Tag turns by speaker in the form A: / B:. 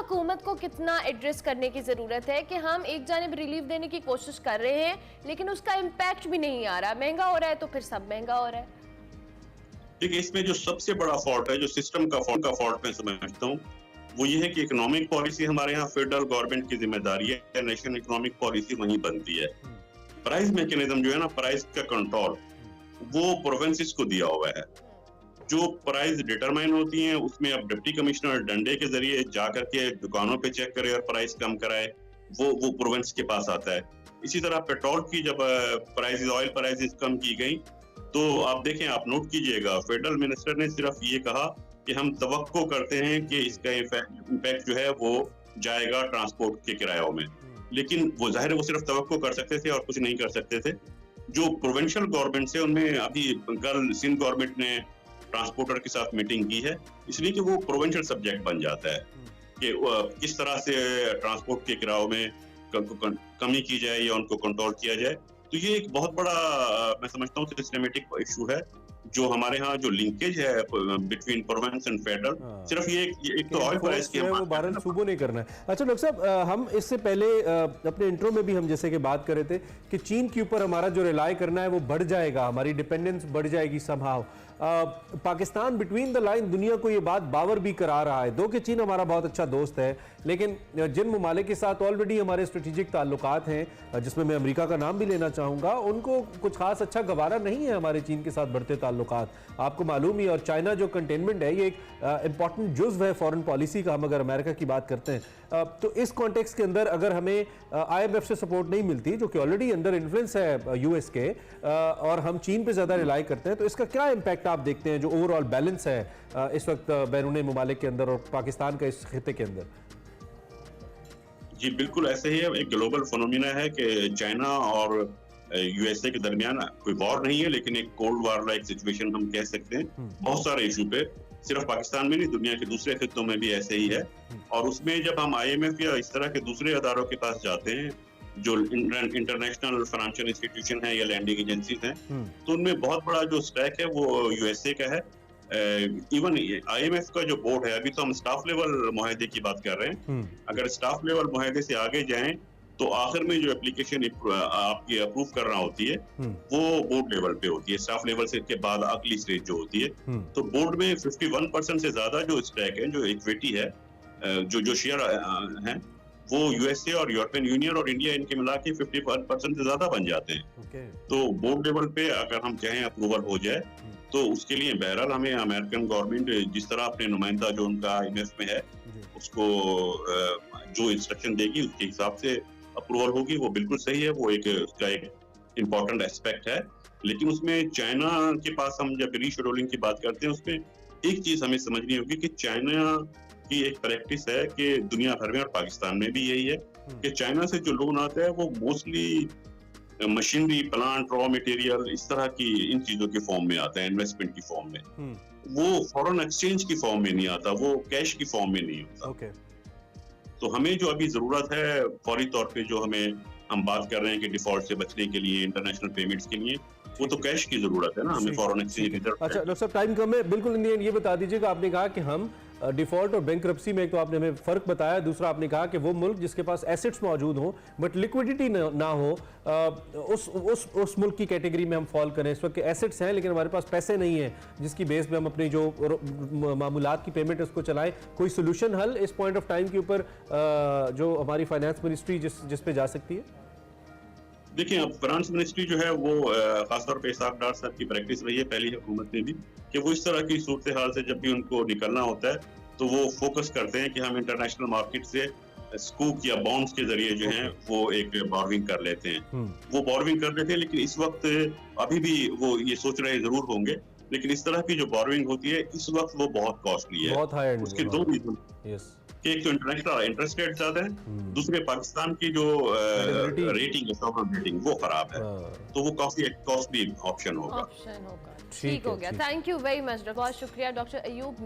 A: हुकूमत को कितना एड्रेस करने की ज़रूरत है कि हम एक जानिब रिलीफ देने की कोशिश कर रहे हैं लेकिन उसका इम्पैक्ट भी नहीं आ रहा, महंगा हो रहा है तो फिर सब महंगा हो रहा है।
B: देखिए, इसमें जो सबसे बड़ा फॉल्ट है, जो सिस्टम का फॉल्ट मैं समझता हूँ, वो ये है कि इकोनॉमिक पॉलिसी हमारे यहाँ फेडरल गवर्नमेंट की जिम्मेदारी है, नेशनल इकोनॉमिक पॉलिसी वहीं बनती है। प्राइस मैकेनिज्म जो है ना, प्राइस का कंट्रोल, वो प्रोविंसेस को दिया हुआ है। जो प्राइस डिटरमाइन होती हैं, उसमें अब डिप्टी कमिश्नर डंडे के जरिए जाकर के दुकानों पे चेक करे और प्राइस कम कराए, वो प्रोविंस के पास आता है। इसी तरह पेट्रोल की जब ऑयल प्राइसेस कम की गई, तो आप देखें, आप नोट कीजिएगा, फेडरल मिनिस्टर ने सिर्फ ये कहा कि हम तवक्को करते हैं कि इसका इम्पैक्ट जो है वो जाएगा ट्रांसपोर्ट के किरायों में। लेकिन वो जाहिर है वो सिर्फ तवक्को कर सकते थे और कुछ नहीं कर सकते थे। जो प्रोविंशियल गवर्नमेंट है उनमें अभी कल सिंध गवर्नमेंट ने ट्रांसपोर्टर के साथ मीटिंग की है, इसलिए कि वो प्रोविंशियल सब्जेक्ट बन जाता है कि किस तरह से ट्रांसपोर्ट के किरायों में कमी की जाए या उनको कंट्रोल किया जाए। तो ये एक बहुत बड़ा मैं समझता हूँ सिस्टमेटिक इशू है, जो हमारे यहाँ जो लिंकेज है बिटवीन प्रोविंस एंड फेडरल, सिर्फ ये एक तो ऑयल प्राइस की
C: वो 12 सूबों नहीं करना है। अच्छा डॉक्टर साहब, हम इससे पहले अपने इंट्रो में भी हम जैसे कि बात कर रहे थे कि चीन के ऊपर हमारा जो रिलाई करना है वो बढ़ जाएगा, हमारी डिपेंडेंस बढ़ जाएगी somehow. Pakistan between the line दुनिया को ये बात बावर भी करा रहा है, दो कि चीन हमारा बहुत अच्छा दोस्त है, लेकिन जिन ममालिक के साथ ऑलरेडी हमारे स्ट्रेटेजिक ताल्लुकात हैं, जिसमें मैं अमेरिका का नाम भी लेना चाहूँगा, उनको कुछ खास अच्छा गवारा नहीं है हमारे चीन के साथ बढ़ते ताल्लुकात, आपको मालूम ही। और चाइना जो कंटेनमेंट है, ये एक इंपॉर्टेंट जुज़्व है फॉरेन पॉलिसी का, हम अगर अमेरिका की बात करते हैं। तो इस कॉन्टेक्स्ट के अंदर अगर हमें IMF से सपोर्ट नहीं मिलती, जो कि ऑलरेडी अंडर इन्फ्लुएंस है US के, और हम चीन पे ज़्यादा रिलाई करते हैं, तो इसका क्या इम्पैक्ट आप देखते हैं जो ओवरऑल बैलेंस है इस वक्त बैरून मुमालिक के अंदर और पाकिस्तान का इस खिते के अंदर?
B: जी बिल्कुल ऐसे ही है। एक ग्लोबल फिनोमेना है कि चाइना और USA के दरमियान कोई वॉर नहीं है, लेकिन एक कोल्ड वॉर लाइक सिचुएशन हम कह सकते हैं बहुत सारे इशू पे। सिर्फ पाकिस्तान में नहीं, दुनिया के दूसरे खितों में भी ऐसे ही है। और उसमें जब हम IMF या इस तरह के दूसरे अदारों के पास जाते हैं, जो इंटरनेशनल फाइनेंशियल इंस्टीट्यूशन है या लैंडिंग एजेंसीज हैं, तो उनमें बहुत बड़ा जो स्टैक है वो USA का है। इवन IMF का जो बोर्ड है, अभी तो हम स्टाफ लेवल मुआहदे की बात कर रहे हैं, अगर स्टाफ लेवल मुआहदे से आगे जाएं तो आखिर में जो एप्लीकेशन आपकी अप्रूव करना होती है वो बोर्ड लेवल पे होती है, स्टाफ लेवल से के बाद अगली स्टेज जो होती है। तो बोर्ड में 51% से ज्यादा जो स्टैक है, जो इक्विटी है, जो शेयर है, वो USA और यूरोपियन यूनियन और इंडिया इनके मिला के 51% से ज्यादा बन जाते हैं। तो बोर्ड लेवल पे अगर हम चाहें अप्रूवल हो जाए, तो उसके लिए बहरहाल हमें अमेरिकन गवर्नमेंट जिस तरह अपने नुमाइंदा जो उनका IMF में है, उसको जो इंस्ट्रक्शन देगी उसके हिसाब से अप्रूवल होगी, वो बिल्कुल सही है। वो उसका एक इम्पोर्टेंट एस्पेक्ट है। लेकिन उसमें चाइना के पास हम जब रीशेड्यूलिंग की बात करते हैं, उसमें एक चीज हमें समझनी होगी कि चाइना की एक प्रैक्टिस है कि दुनिया भर में और पाकिस्तान में भी यही है कि चाइना से जो लोन आता है वो mostly machinery, plant, raw material, इस तरह की इन चीजों के फॉर्म में आता है, इन्वेस्टमेंट की फॉर्म में। वो फॉरेन एक्सचेंज की फॉर्म में नहीं आता, वो कैश की फॉर्म में नहीं होता। तो हमें जो अभी जरूरत है फौरी तौर पे, जो हम बात कर रहे हैं कि डिफॉल्ट से बचने के लिए, इंटरनेशनल पेमेंट्स के लिए, वो तो कैश की जरूरत है ना, हमें फॉरेन एक्सचेंज रिजर्व।
C: अच्छा डॉक्टर साहब, टाइम कम है, बिल्कुल इंडियन ये बता दीजिएगा, आपने कहा कि हम डिफॉल्ट और बैंक्रप्सी में, एक तो आपने हमें फर्क बताया, दूसरा आपने कहा कि वो मुल्क जिसके पास एसेट्स मौजूद हों बट लिक्विडिटी ना हो, उस मुल्क की कैटेगरी में हम फॉल करें। इस वक्त एसेट्स हैं लेकिन हमारे पास पैसे नहीं है जिसकी बेस पे हम अपनी जो मामूलात की पेमेंट उसको चलाएं। कोई सोल्यूशन हल इस पॉइंट ऑफ टाइम के ऊपर जो हमारी फाइनेंस मिनिस्ट्री जिस पे जा सकती है?
B: देखिए, अब फाइनेंस मिनिस्ट्री जो है वो खासतौर पे इसाक डार साहब की प्रैक्टिस रही है पहली हुकूमत में भी, कि वो इस तरह की सूरत हाल से जब भी उनको निकलना होता है तो वो फोकस करते हैं कि हम इंटरनेशनल मार्केट से स्कूक या बॉन्ड्स के जरिए जो है वो एक बोरोविंग कर लेते हैं। वो बोरोविंग कर लेते हैं, लेकिन इस वक्त अभी भी वो ये सोच रहे जरूर होंगे, लेकिन इस तरह की जो बोरोविंग होती है इस वक्त वो बहुत कॉस्टली है। उसके दो रीजन, एक तो इंटरनेशनल इंटरेस्ट रेट ज्यादा है, दूसरे पाकिस्तान की जो रेटिंग है, सॉवरेन रेटिंग, वो खराब है। तो वो काफी कॉस्टली ऑप्शन होगा।
A: ठीक हो गया। थैंक यू वेरी मच, बहुत शुक्रिया डॉक्टर अयूब।